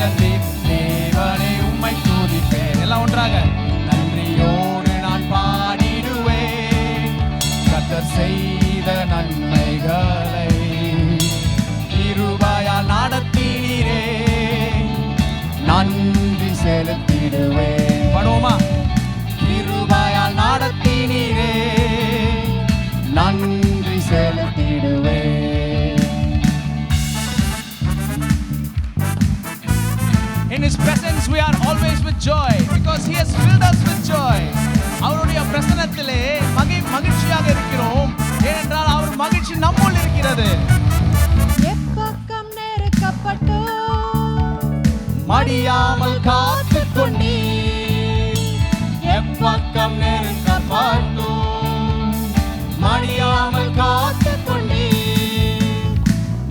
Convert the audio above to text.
உயர்ந்தேன் தேவனை உம்மை துதிப்பேன். எல்லாம் ஒன்றாக நன்றியோடு நான் பாடிடுவேன் கர்த்தர் செய்த நன்மைகளை கிருபையால் நடத்தினீரே நன்றி செலுத்திடுவேன். பாடுவோமா? கிருபையால் நடத்தினீரே நன்றி செலுத்திடுவேன். In His presence we are always with joy because He has filled us with joy. அவருடைய பிரசன்னத்திலே மகிழ்ச்சியாக இருக்கிறோம் ஏனென்றால் அவர் மகிழ்ச்சி நம்முள் இருக்கிறது. எப்பக்கம் நெருக்கப்பட்டோ மடியாமல் காத்துக் கொண்டீர்